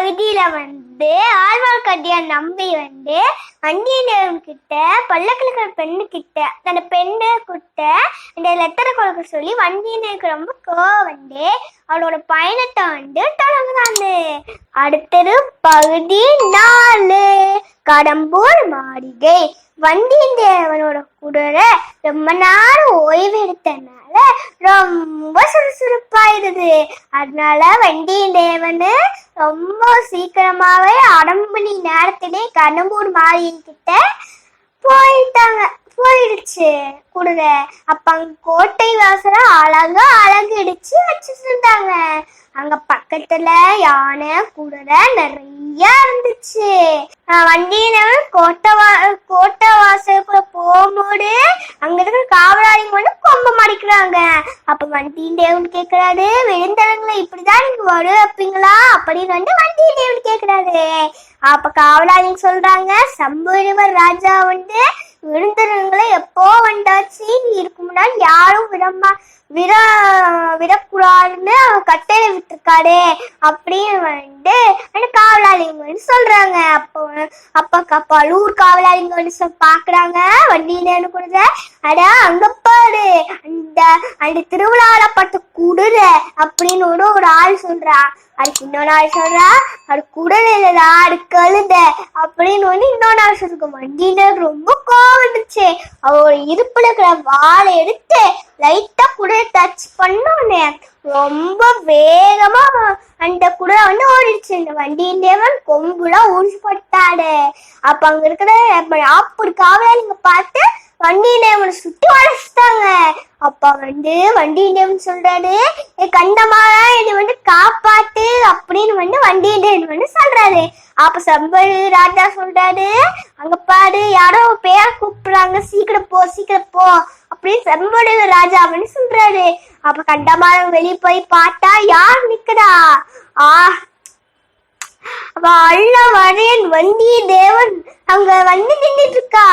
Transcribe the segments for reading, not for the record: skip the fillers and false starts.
பகுதியில ஆழ்வார்க்கடியான் நம்பி வண்டியன் கிட்ட பல்லக்கிழக்கிற பெண்ணு கிட்ட அந்த பெண்ணு கிட்ட இந்த லெட்டரை கொடுக்க சொல்லி வண்டியனுக்கு ரொம்ப கோவம் அவனோட பயணத்தை தொடங்குறாங்க. அடுத்தது பகுதி 4 கடம்பூர் மாளிகை. வண்டியத்தேவனோட குதிரை ரொம்ப நேரம் ஓய்வு எடுத்தனால ரொம்ப சுறுசுறுப்பாயிருது. அதனால வண்டியத்தேவன் ரொம்ப சீக்கிரமாவே 1/2 மணி நேரத்திலே கடம்பூர் மாளிகை கிட்ட போயிடுச்சு குதிரை. அப்ப அங்க கோட்டை வாசல அழகிடுச்சு வச்சுருந்தாங்க. அங்க பக்கத்துல யானை குதிரை நிறைய இருந்துச்சு. வண்டியினவன் கோட்டை வாசலுக்குள்ள போகும்போது அங்க இருக்கிற காவலாளிங்க கொம்ப மாடிக்கிறாங்க. அப்ப வண்டியின் தேவன் கேக்குறாரு, விழுந்தவங்களை இப்படிதான் நீங்க வரு வைப்பீங்களா அப்படின்னு வண்டியின் தேவன் கேக்குறாரு. அப்ப காவலாளிங்க சொல்றாங்க, சம்புவ ராஜா விழுந்தவங்களை எப்போ வந்தாச்சு இதுக்கு முன்னாடி யாரும் விடக்கூடாதுன்னு கட்டையில விட்டுருக்காரு அப்படின்னு காவலாளிங்க சொல்றாங்க. அப்ப பழுவூர் காவலாளிங்க பாக்குறாங்க வண்டியில கொடுத்த அங்க பாரு அந்த திருவிழாவில பட்ட குதிரை அப்படின்னு ஒரு ஆள் சொல்றா. அதுக்கு இன்னொரு ஆள் சொல்றா, அது குதிரை இல்லடா அது கழுத அப்படின்னு இன்னொரு ஆள் சொல்லிருக்க. வண்டியில ரொம்ப கோவம் வந்துச்சு. அவரோட இடுப்புல இருக்கிற வாழை எடுத்து லைட்டா குதிரை டச் பண்ணோன்னு ரொம்ப வேகமா அந்த குதிரை ஓடிடுச்சு. இந்த வண்டியின் தேவன் கொம்புலாம் ஊசிப்பட்டாடு. அப்ப அங்க இருக்கிற 40 காவலாளிங்க பார்த்து வண்டியின் தேவனை சுத்தி வளைச்சிட்டாங்க. அப்ப வண்டியின் தேவன் சொல்றாரு, கண்டமாரா இது காப்பாத்து அப்படின்னு வண்டியின் தேவன் சொல்றாரு. அப்ப சம்பள ராஜா சொல்றாரு, அங்க பாரு யாரோ பேர் கூப்பிடுறாங்க, சீக்கிரம் போ அப்படின்னு சம்பள ராஜா அப்படின்னு சொல்றாரு. அப்ப கண்டமாரம் வெளியே போய் பார்த்தா யார் நிக்கிறா? அப்ப அல்லவரையன் வந்தியத்தேவன் அங்க நின்றுட்டு இருக்கா.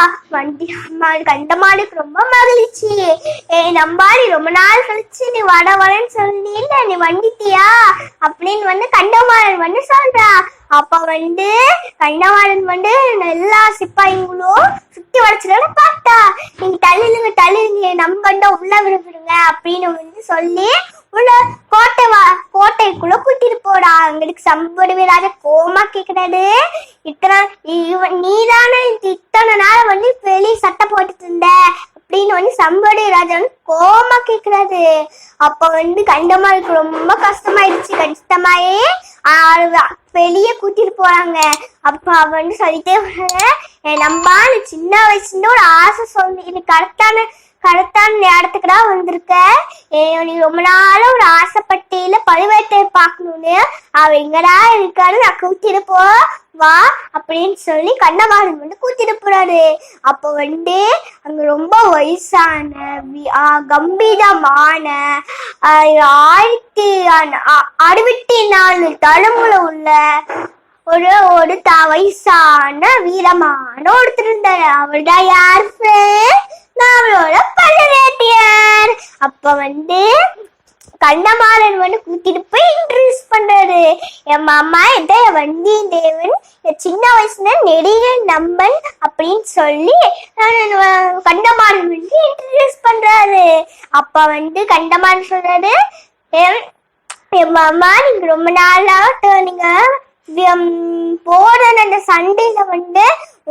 கண்டமானுக்கு ரொம்ப மகிழ்ச்சி. நம்பாடி ரொம்ப நாள் கழிச்சு நீ வரேன்னு சொன்ன, நீ வந்துட்டியா அப்படின்னு கண்டமாறன் சொல்றா. அப்ப கண்டமாறன் எல்லா சிப்பாய்களும் சுத்தி வளைச்சுல பார்த்தா, நீங்க தள்ளுங்க நம்ம உள்ள விடுங்க அப்படின்னு சொல்லி உள்ள கோட்டைக்குள்ள கூட்டிட்டு போடா. அங்களுக்கு சம்படுவராஜ கோமா கேக்குறாரு, நீதானே இத்தனை நாள் வெளி சட்டை போட்டுட்டு இருந்த அப்படின்னு சம்படி ராஜா கோமா கேக்குறாரு. அப்ப கண்டமாளுக்கு ரொம்ப கஷ்டமாயே வெளியே கூட்டிட்டு போறாங்க. அப்ப சொல்லிட்டே நம்ம சின்ன வயசுல ஒரு ஆசை சொல்லி இது கரெக்டான நேரத்துக்குடா வந்திருக்க. நீ ரொம்ப நாளும் ஒரு ஆசைப்பட்டியில பழுவேட்டையை பார்க்கணும்னு அவ எங்கடா இருக்காரு, நான் கூட்டிட்டு வா அப்படின்னு சொல்லி கண்டமாறன் கூட்டிட்டு போறாரு. அப்ப அங்க ரொம்ப வயசான கம்பீரமான 1064 தழும்புல உள்ள ஒரு வயசான வீரமான ஒருத்தர் இருந்தாரு. அவர்தான் யாரு? நம்மளோட பழுவேட்டையர். அப்ப கண்டமாறன் கூட்டிட்டு போய் இன்ட்ரடியூஸ் பண்றாரு. என் மாமா வந்தியத்தேவன் சின்ன வயசுல நெடிய நம்பன் அப்படின்னு சொல்லி கண்டமாறன் இன்ட்ரடியூஸ் பண்றாரு. அப்ப கண்டமாறன் சொல்றாரு, என் மாமா நீங்க ரொம்ப நாளா நீங்க போற அந்த சண்டையில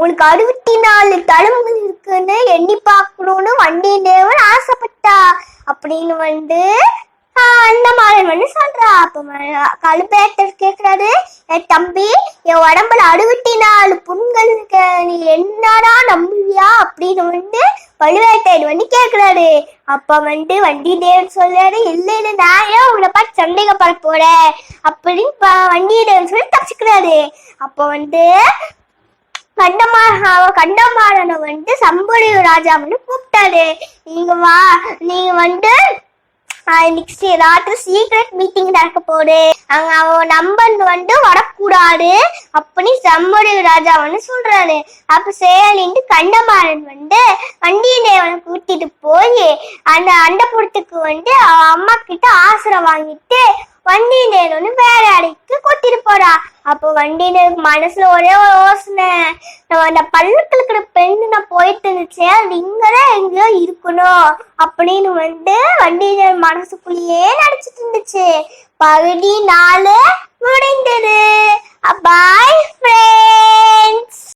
உனக்கு 64 தழும்புகள் இருக்குன்னு எண்ணி பார்க்கணும்னு வந்தியத்தேவன் ஆசைப்பட்டா அப்படின்னு கண்டமாறன் சொல்றா. அப்ப கழுவேட்டர் கேக்குறாரு, தம்பி என் உடம்புல 64 புண்கள் இருக்க, நீ என்னடா நம்புவியா அப்படின்னு பழுவேட்டையர் கேக்குறாரு. அப்ப வந்தியத்தேவன் சொல்றாரு, இல்ல நான் ஏன் உங்களை பார்த்து சந்தேகப்பட போறேன் அப்படின்னு வந்தியத்தேவன் சொல்லி தப்பிச்சுக்கிறாரு. அப்ப கண்டமாறனை சம்புவ ராஜா கூப்பிட்டாரு. நீங்க நெக்ஸ்ட் ராத்திரி சீக்ரெட் மீட்டிங் நடக்க போகுது, அங்க அவன் நம்பன் வரக்கூடாது அப்படின்னு சம்புவ ராஜா சொல்றாரு. அப்ப சேலிட்டு கண்டமாறன் வந்தியத்தேவனை கூட்டிட்டு போய் அந்த அண்டபுரத்துக்கு அவன் அம்மா கிட்ட ஆசிரம் வாங்கிட்டு வண்டினேன்னு வேற அடைக்கு கொத்திட்டு போறா. அப்போ வண்டினருக்கு மனசுல ஒரே ஒரு யோசனை, நம்ம அந்த பள்ளத்துல இருக்கிற பெண்ணு நான் போயிட்டு இருந்துச்சு, அது இங்கதான் எங்கேயோ இருக்கணும் அப்படின்னு வண்டினர் மனசுக்குள்ளேயே நினைச்சிட்டு இருந்துச்சு. பகுதி 4 முடிந்தது. Bye friends.